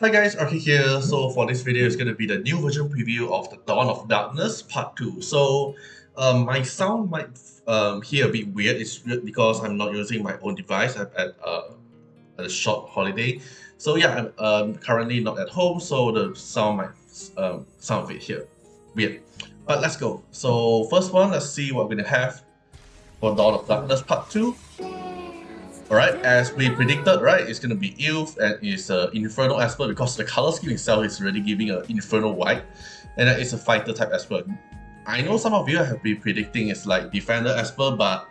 Hi guys, Artiar here. So for this video, it's going to be the new version preview of the Dawn of Darkness Part 2. So my sound might hear a bit weird. It's because I'm not using my own device. I'm at a short holiday. So yeah, I'm currently not at home, so the sound might sound a bit here weird. But let's go. So first one, let's see what we're going to have for Dawn of Darkness Part 2. Alright, as we predicted, right, it's gonna be Elif and it's Infernal Esper because the color scheme itself is already giving an Infernal white, and it's a fighter type Esper. I know some of you have been predicting it's like Defender Esper, but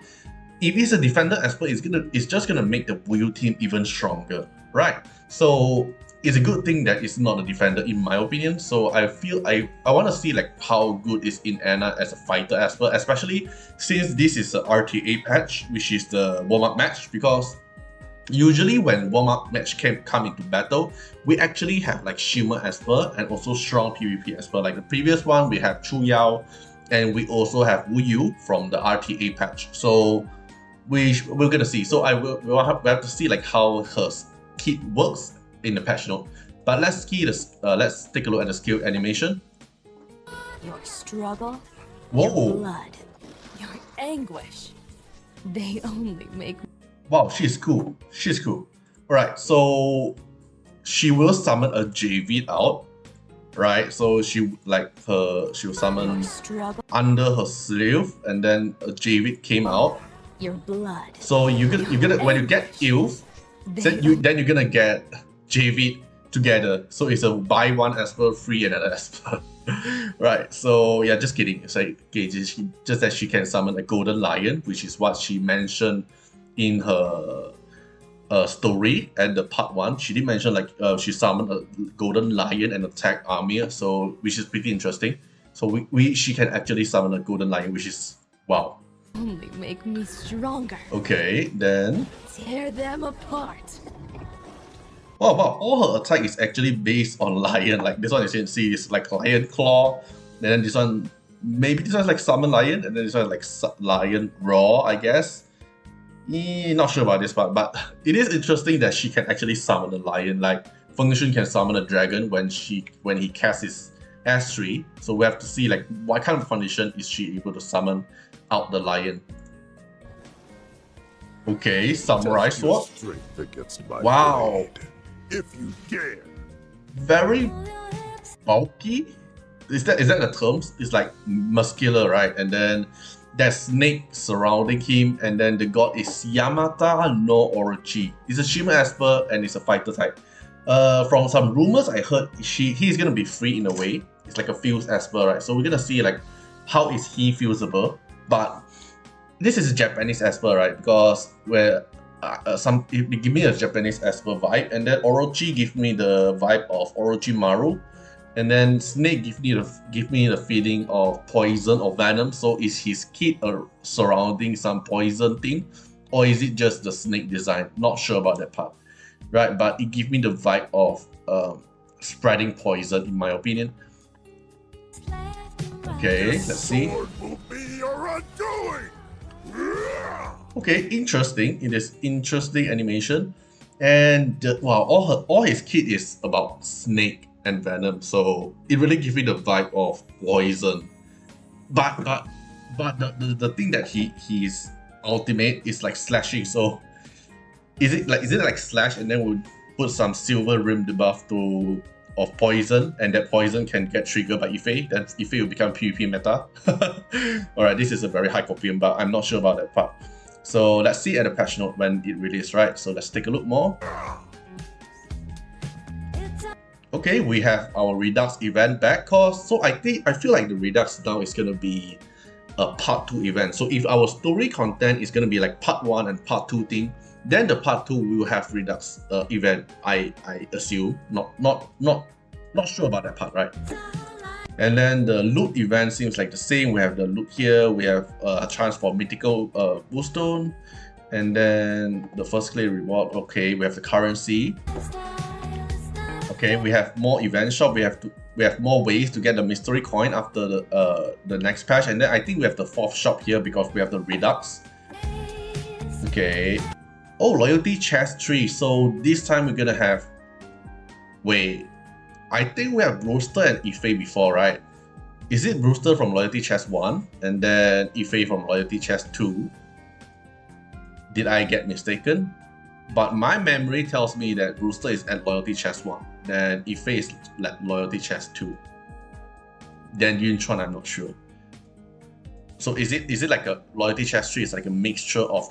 if it's a Defender Esper, it's just gonna make the build team even stronger, right? So it's a good thing that it's not a Defender in my opinion. So I feel I want to see like how good is Inanna as a fighter Esper, especially since this is the RTA patch, which is the warm-up match, because usually when warm-up match come into battle, we actually have like Shimmer Esper and also strong PvP Esper. Like the previous one, we have Chu Yao, and we also have Wu Yu from the RTA patch. So we're gonna see. So we have to see like how her kit works in the patch note. But let's take a look at the skill animation. Your struggle, Whoa. your blood, your anguish, they only make... Wow, she's cool. She's cool. Alright, so she will summon a JV out. Right, so she'll summon under her sleeve, and then a JV came out. Your blood. So you're gonna when you get Elif, then you're gonna get JV together. So it's a buy one Esper, free another Esper. Right, so yeah, just kidding. It's like just that she can summon a golden lion, which is what she mentioned in her story at the part 1. She did mention like she summoned a golden lion and attack Artiar, so which is pretty interesting. So she can actually summon a golden lion, which is wow. Only make me stronger. Okay, then tear them apart. Oh wow, all her attack is actually based on lion. Like this one, as you can see, is like lion claw, and then this one, maybe this one's like summon lion, and then this one like lion raw, I guess. Not sure about this part, but it is interesting that she can actually summon a lion. Like Feng Shun can summon a dragon when he casts his S3. So we have to see like what kind of condition is she able to summon out the lion. Okay, samurai sword. Wow. If you dare. Very bulky. Is that the terms? It's like muscular, right? And then there's snake surrounding him, and then the god is Yamato no Orochi. It's a Shimmer Esper and it's a fighter type. From some rumors I heard, he's gonna be free in a way. It's like a fuse Esper, right? So we're gonna see like how is he fuseable. But this is a Japanese Esper, right? Because where it give me a Japanese Esper vibe, and then Orochi give me the vibe of Orochimaru. And then Snake give me the feeling of poison or venom. So is his kit surrounding some poison thing, or is it just the snake design? Not sure about that part, right? But it gives me the vibe of spreading poison, in my opinion. Okay, let's see. Okay, interesting. It is interesting animation, and wow, all his kit is about snake and venom, so it really gives me the vibe of poison. But the thing that his ultimate is like slashing. So is it like slash and then we'll put some silver rim debuff of poison, and that poison can get triggered by Ife. Then Ife will become PvP meta. Alright, this is a very high copium, but I'm not sure about that part. So let's see at the patch note when it released, right? So let's take a look more. Okay, we have our Redux event back, so I feel like the Redux now is gonna be a part 2 event. So if our story content is gonna be like part 1 and part 2 thing, then the part 2 we will have Redux event. I assume, not sure about that part, right? And then the loot event seems like the same. We have the loot here. We have a chance for mythical booststone, and then the first clay reward. Okay, we have the currency. Okay, we have more event shop. We have more ways to get the mystery coin after the next patch, and then I think we have the 4th shop here because we have the Redux. Okay. Oh, loyalty chest tree. So this time we're gonna have Wait, I think we have Brewster and Ife before, right? Is it Brewster from Loyalty Chest 1 and then Ife from Loyalty Chest 2? Did I get mistaken? But my memory tells me that Brewster is at Loyalty Chest 1, then Ife is at Loyalty Chest 2. Then Yunchuan, I'm not sure. So is it like a Loyalty Chest 3 is like a mixture of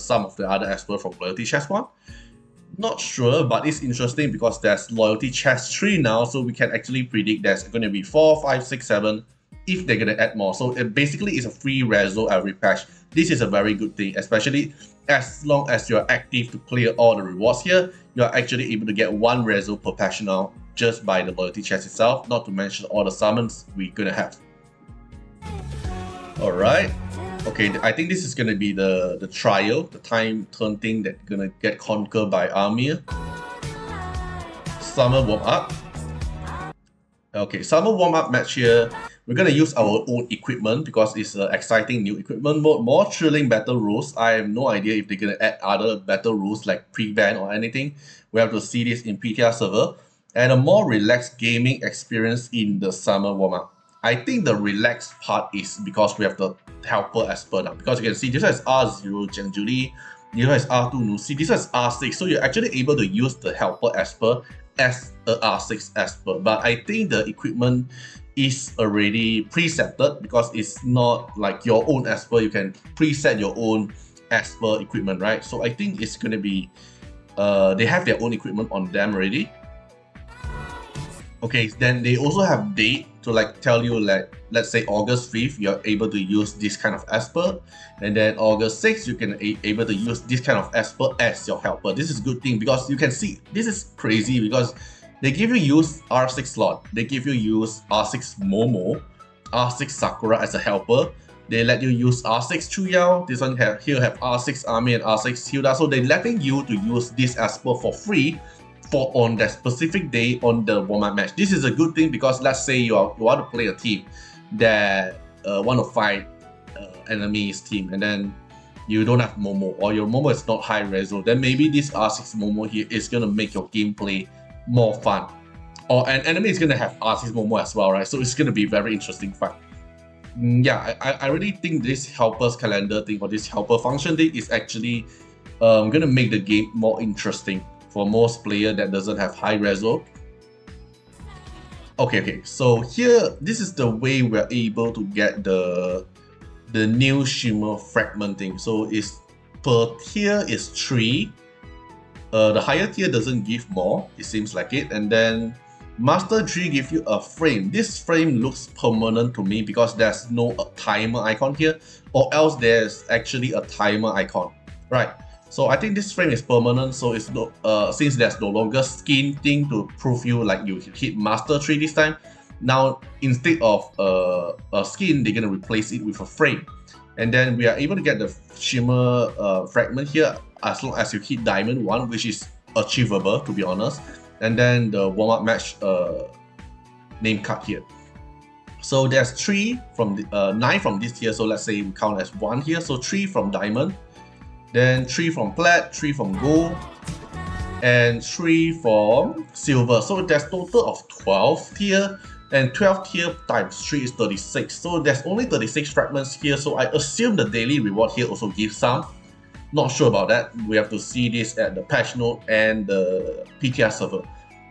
some of the other Esper from Loyalty Chest 1? Not sure, but it's interesting because there's Loyalty Chest 3 now, so we can actually predict there's going to be 4, 5, 6, 7 if they're going to add more. So it basically is a free reso every patch. This is a very good thing, especially as long as you're active to clear all the rewards here, you're actually able to get 1 reso per patch now just by the Loyalty Chest itself, not to mention all the summons we're going to have. Alright. Okay, I think this is gonna be the trial, the time turn thing that's gonna get conquered by Artiar. Summer warm up. Okay, summer warm up match here. We're gonna use our own equipment because it's an exciting new equipment mode, more thrilling battle rules. I have no idea if they're gonna add other battle rules like pre-ban or anything. We have to see this in PTR server. And a more relaxed gaming experience in the summer warm up. I think the relaxed part is because we have the helper Esper now. Because you can see this one is R0 Jiangjulie, this one is R2 Nusi, this one is R6. So you're actually able to use the helper Esper as a R6 Esper. But I think the equipment is already presetted because it's not like your own Esper. You can preset your own Esper equipment, right? So I think it's going to be, they have their own equipment on them already. Okay, then they also have date to like tell you like, let's say August 5th, you're able to use this kind of Esper. And then August 6th, you can able to use this kind of Esper as your helper. This is a good thing because you can see, this is crazy because they give you use R6 slot. They give you use R6 Momo, R6 Sakura as a helper. They let you use R6 Chuyao. This one here have R6 Army and R6 Hilda. So they're letting you to use this Esper for free for on that specific day on the warm-up match. This is a good thing because let's say you want to play a team that want to fight enemy's team and then you don't have Momo or your Momo is not high reso, then maybe this R6 Momo here is going to make your gameplay more fun. Or an enemy is going to have R6 Momo as well, right? So it's going to be very interesting fun. Yeah, I really think this helper's calendar thing or this helper function thing is actually going to make the game more interesting for most player that doesn't have high reso. Okay, so here, this is the way we're able to get the new Shimmer fragmenting. So it's per tier is 3. The higher tier doesn't give more, it seems like it. And then Master 3 give you a frame. This frame looks permanent to me because there's no timer icon here, or else there's actually a timer icon, right? So I think this frame is permanent, so it's no since there's no longer skin thing to prove you like you hit Master 3 this time. Now instead of a skin, they're gonna replace it with a frame. And then we are able to get the Shimmer fragment here as long as you hit Diamond 1, which is achievable to be honest. And then the warm-up match name card here. So there's 3 from the 9 from this tier, so let's say we count as 1 here, so 3 from Diamond. Then 3 from Plat, 3 from Gold, and 3 from Silver. So there's total of 12 tier, and 12 tier times 3 is 36. So there's only 36 fragments here, so I assume the daily reward here also gives some. Not sure about that. We have to see this at the patch note and the PTR server.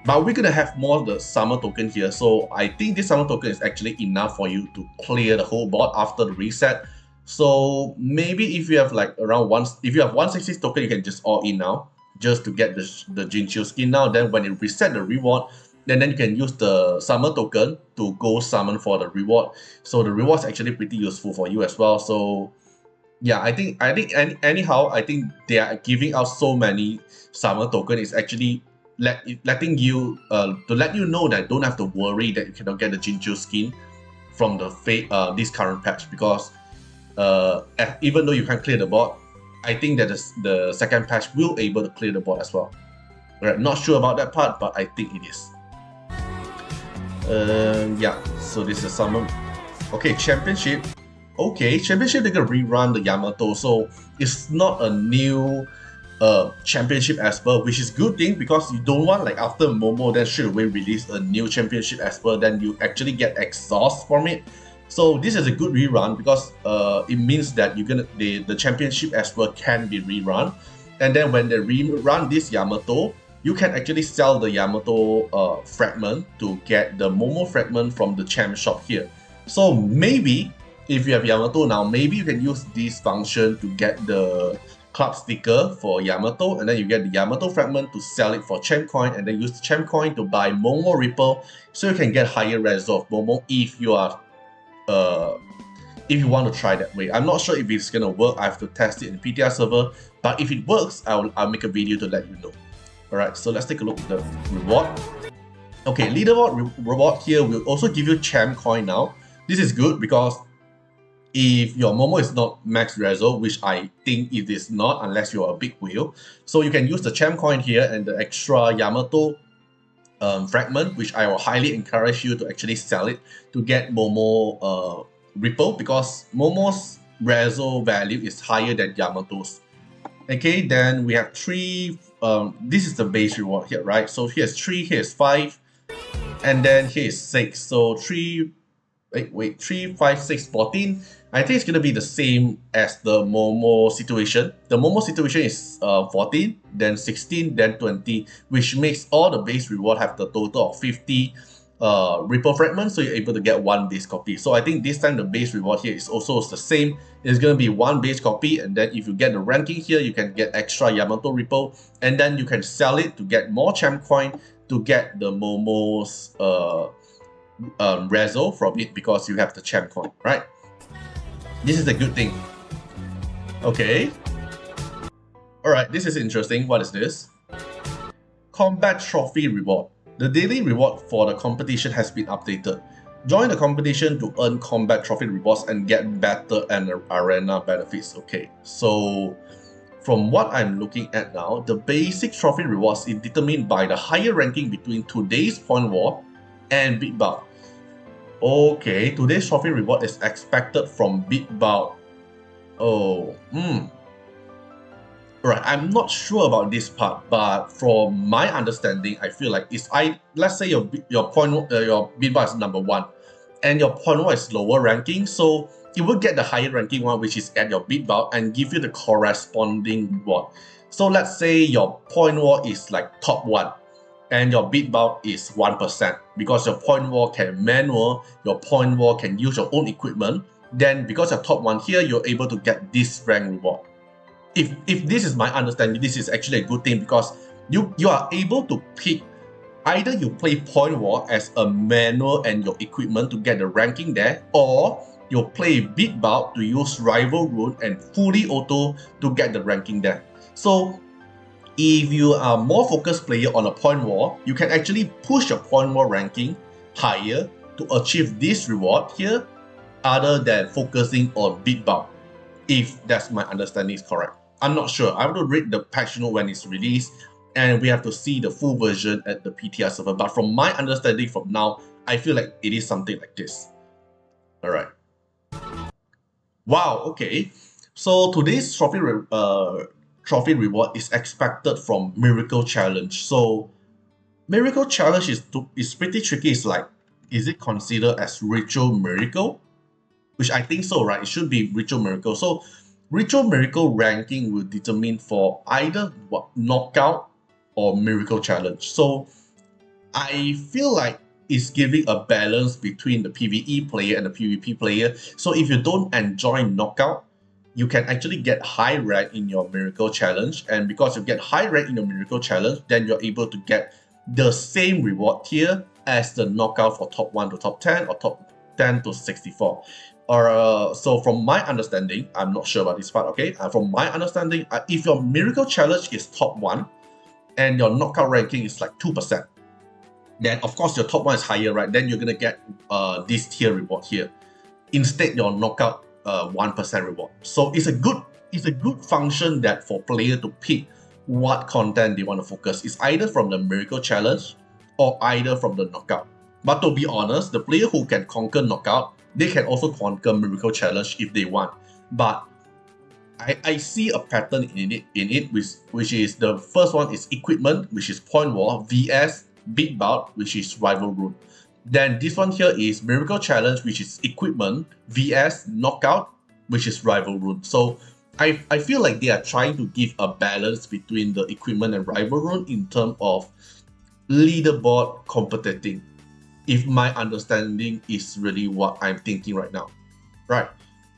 But we're gonna have more of the summer token here, so I think this summer token is actually enough for you to clear the whole board after the reset. So maybe if you have like around if you have 166 token, you can just all in now just to get the Jinchu skin now. Then when you reset the reward, then you can use the summer token to go summon for the reward. So the reward is actually pretty useful for you as well. So yeah, I think anyhow, I think they are giving out so many summer token is actually letting you to let you know that don't have to worry that you cannot get the Jinchu skin from the this current patch, because even though you can clear the board, I think that the second patch will able to clear the board as well. Right, not sure about that part, but I think it is. Yeah, so this is summer. Okay, championship. Okay, championship, they're gonna rerun the Yamato, so it's not a new championship Esper, which is good thing because you don't want like after Momo then straight away release a new championship Esper, then you actually get exhaust from it. So this is a good rerun because it means that the championship Esper can be rerun, and then when they rerun this Yamato, you can actually sell the Yamato fragment to get the Momo fragment from the champ shop here. So maybe if you have Yamato now, maybe you can use this function to get the club sticker for Yamato, and then you get the Yamato fragment to sell it for champ coin, and then use the champ coin to buy Momo Ripple, so you can get higher reso of Momo if you are if you want to try that way. I'm not sure if it's gonna work. I have to test it in the PTR server, but if it works, I'll make a video to let you know. Alright, so let's take a look at the reward. Okay, leaderboard reward here will also give you champ coin now. This is good because if your Momo is not max reso, which I think it is not unless you're a big wheel, so you can use the champ coin here and the extra Yamato fragment, which I will highly encourage you to actually sell it to get Momo Ripple, because Momo's reso value is higher than Yamato's. Okay, then we have 3, this is the base reward here, right? So here's 3, here's 5, and then here's 6. So 3, 3, 5, 6, 14. I think it's going to be the same as the Momo situation. The Momo situation is 14, then 16, then 20, which makes all the base reward have the total of 50 Ripple fragments, so you're able to get 1 base copy. So I think this time the base reward here is also the same. It's going to be 1 base copy, and then if you get the ranking here, you can get extra Yamato Ripple, and then you can sell it to get more champ coin to get the Momo's reso from it, because you have the champ coin, right? This is a good thing. Okay. Alright, this is interesting. What is this? Combat Trophy Reward. The daily reward for the competition has been updated. Join the competition to earn combat trophy rewards and get battle and arena benefits. Okay, so from what I'm looking at now, the basic trophy rewards is determined by the higher ranking between today's point war and big bout. Okay, today's trophy reward is expected from big bout. Right, I'm not sure about this part, but from my understanding, I feel like let's say your big bout is number 1, and your point war is lower ranking, so you will get the higher ranking one, which is at your big bout, and give you the corresponding reward. So let's say your point war is like top 1, and your big bout is 1%, because your point war can manual, your point war can use your own equipment. Then because you're top 1 here, you're able to get this rank reward. If this is my understanding, this is actually a good thing, because you are able to pick either you play point war as a manual and your equipment to get the ranking there, or you play big bout to use rival rune and fully auto to get the ranking there. So if you are more focused player on a point war, you can actually push your point war ranking higher to achieve this reward here, other than focusing on big bout. If that's my understanding is correct. I'm not sure. I have to read the patch note when it's released, and we have to see the full version at the PTR server. But from my understanding from now, I feel like it is something like this. Alright. Wow, okay. So today's trophy reward is expected from Miracle Challenge. So Miracle Challenge is pretty tricky. It's like, is it considered as Ritual Miracle? Which I think so, right? It should be Ritual Miracle. So Ritual Miracle ranking will determine for either knockout or Miracle Challenge. So I feel like it's giving a balance between the PvE player and the PvP player. So if you don't enjoy knockout, you can actually get high rank in your Miracle Challenge. And because you get high rank in your Miracle Challenge, then you're able to get the same reward here as the knockout for top 1 to top 10 or top 10 to 64. So from my understanding, I'm not sure about this part, okay? From my understanding, if your Miracle Challenge is top 1 and your knockout ranking is like 2%, then of course your top 1 is higher, right? Then you're gonna get this tier reward here. Instead, your knockout 1% reward. So it's a good function that for player to pick what content they want to focus. It's either from the Miracle Challenge or either from the knockout. But to be honest, the player who can conquer knockout, they can also conquer Miracle Challenge if they want. But I see a pattern in it which is the first one is equipment, which is point war, vs big bout, which is rival rune. Then this one here is miracle challenge, which is equipment, vs knockout, which is rival rune. So I feel like they are trying to give a balance between the equipment and rival rune in terms of leaderboard competing, if my understanding is really what I'm thinking right now. Right.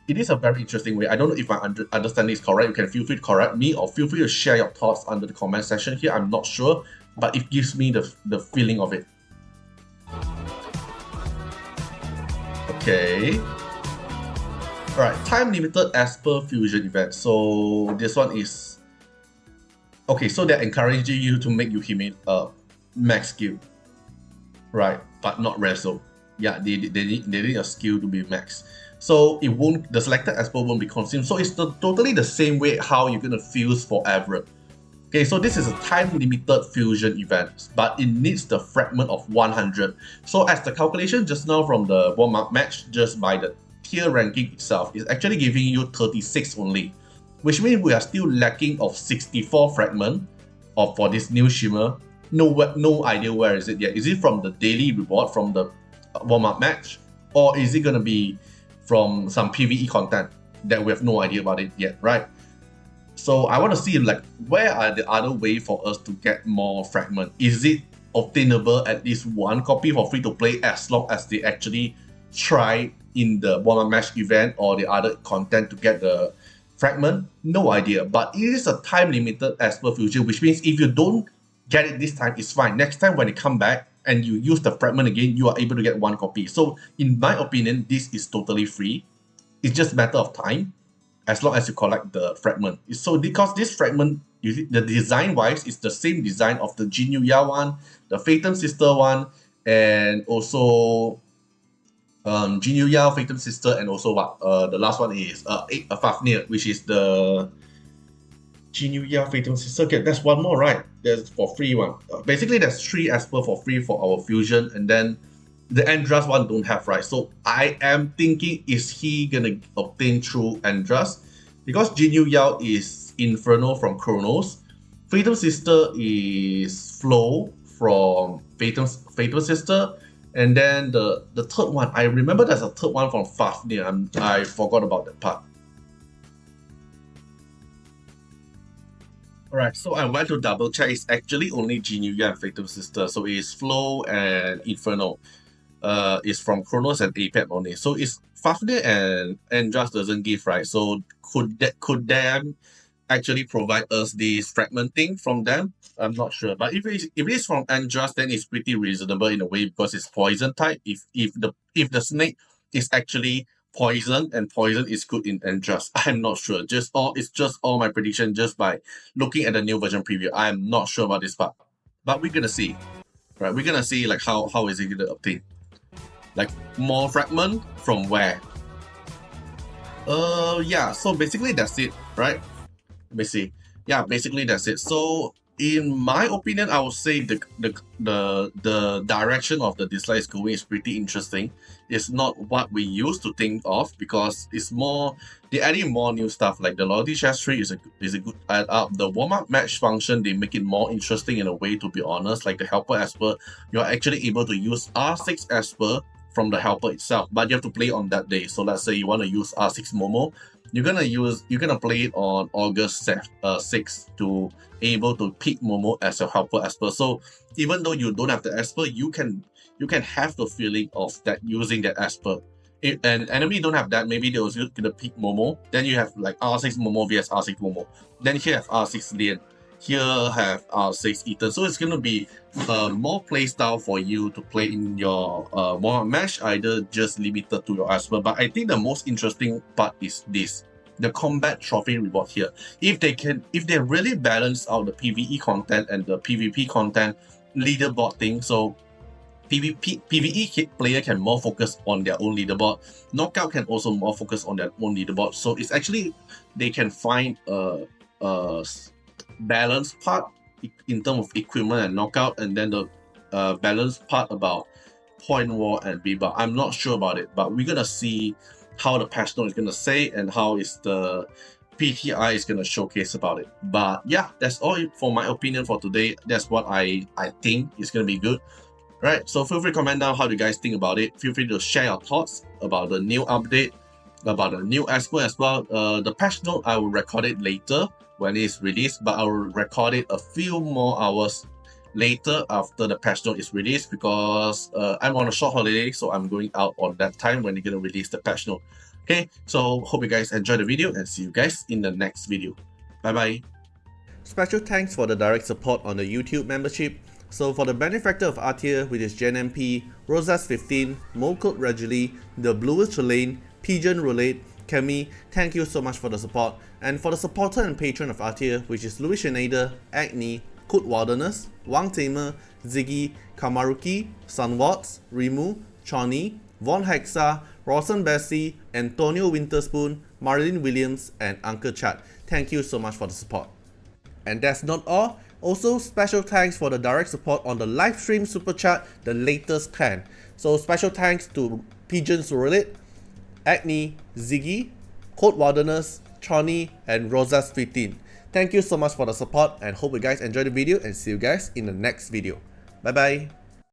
It is a very interesting way. I don't know if my understanding is correct. You can feel free to correct me or feel free to share your thoughts under the comment section here. I'm not sure, but it gives me the feeling of it. Okay. Alright, time limited Esper fusion event. So this one is okay. So they're encouraging you to make Yuhime max skill, right? But not wrestle. Yeah, they need a skill to be max. So it won't, the selected Esper won't be consumed. So it's totally the same way how you're gonna fuse for Everett. Okay, so this is a time limited fusion event, but it needs the fragment of 100. So as the calculation just now from the warm-up match, just by the tier ranking itself, is actually giving you 36 only, which means we are still lacking of 64 fragment for this new Shimmer. No idea where is it yet. Is it from the daily reward from the warm-up match, or is it gonna be from some PvE content that we have no idea about it yet, right? So I want to see like where are the other way for us to get more fragment. Is it obtainable at least one copy for free to play as long as they actually try in the warm-up match event or the other content to get the fragment? No idea, but it is a time limited Esper fusion, which means if you don't get it this time, it's fine. Next time when it come back and you use the fragment again, you are able to get one copy. So in my opinion, this is totally free. It's just a matter of time as long as you collect the fragment. So because this fragment, the design wise is the same design of the Jinyuya one, the Phantom Sister one, and also Jinyuya, Phantom Sister, and also what the last one is Fafnir, which is the Jinyuya, Phantom Sister. Okay, that's one more, right? There's for free one. Basically, there's 3 Esper for free for our fusion, and then the Andras one don't have, right? So I am thinking, is he gonna obtain through Andras? Because Jinyuya is Inferno from Chronos, Phantom Sister is Flow from Phantom Sister, and then the third one, I remember there's a third one from Fafnir. I forgot about that part. Alright, so I went to double check. It's actually only Jinyuya and Phantom Sister. So it's Flow and Inferno. It's from Chronos and Apex only. So it's Fafnir and Andras doesn't give, right? So could them actually provide us this fragmenting from them? I'm not sure. But if it is from Andras, then it's pretty reasonable in a way because it's poison type. If the snake is actually poison and poison is good in Andras, I'm not sure. It's just all my prediction just by looking at the new version preview. I'm not sure about this part, but we're gonna see, right? We're gonna see like how is it gonna obtain, like more fragment from where? Yeah. So basically that's it, right? Let me see. Yeah, basically that's it. So in my opinion, I would say the direction of the Dislyte is going is pretty interesting. It's not what we used to think of because it's more, they're adding more new stuff like the loyalty chest tree is a good add up. The warm-up match function, they make it more interesting in a way, to be honest. Like the helper Esper, you're actually able to use R6 Esper from the helper itself, but you have to play on that day. So let's say you want to use R6 Momo, you're gonna play it on August 6th to able to pick Momo as a helper Esper. So even though you don't have the Esper, you can have the feeling of that using that Esper. If an enemy don't have that, maybe they're also gonna pick Momo. Then you have like R6 Momo vs R6 Momo. Then here have R6 Lien. Here have R6 Ethan. So it's gonna be more playstyle for you to play in your warm-up match, either just limited to your Esper. But I think the most interesting part is this, the combat trophy reward here. If they really balance out the PvE content and the PvP content leaderboard thing, so PvE player can more focus on their own leaderboard, knockout can also more focus on their own leaderboard. So it's actually, they can find a balance part in terms of equipment and knockout, and then the balance part about point war and rebuff. I'm not sure about it, but we're gonna see how the patch note is gonna say and how is the PTI is gonna showcase about it. But yeah, that's all for my opinion for today. That's what I think is gonna be good. Right, so feel free to comment down how do you guys think about it. Feel free to share your thoughts about the new update, about the new Esper as well. The patch note, I will record it later when it's released, but I will record it a few more hours later after the patch note is released, because I'm on a short holiday, so I'm going out on that time when they're gonna release the patch note. Okay, so hope you guys enjoy the video and see you guys in the next video. Bye bye. Special thanks for the direct support on the YouTube membership. So for the benefactor of Artiar, which is Gen MP, Rosas15, Molcode Reguli, The Bluest Lane, Pigeon Roulette, Kemi, thank you so much for the support. And for the supporter and patron of Artiar, which is Louis Schneider, Agni, Code Wilderness, Wang Tamer, Ziggy, Kamaruki, Sunwatts, Rimu, Choni, Von Hexa, Rawson Bessie, Antonio Winterspoon, Marilyn Williams, and Uncle Chad. Thank you so much for the support. And that's not all. Also, special thanks for the direct support on the live stream super chat, the latest 10. So special thanks to Pigeons Roulette, Agni, Ziggy, Code Wilderness, Choni, and Rosas15. Thank you so much for the support and hope you guys enjoy the video and see you guys in the next video. Bye bye.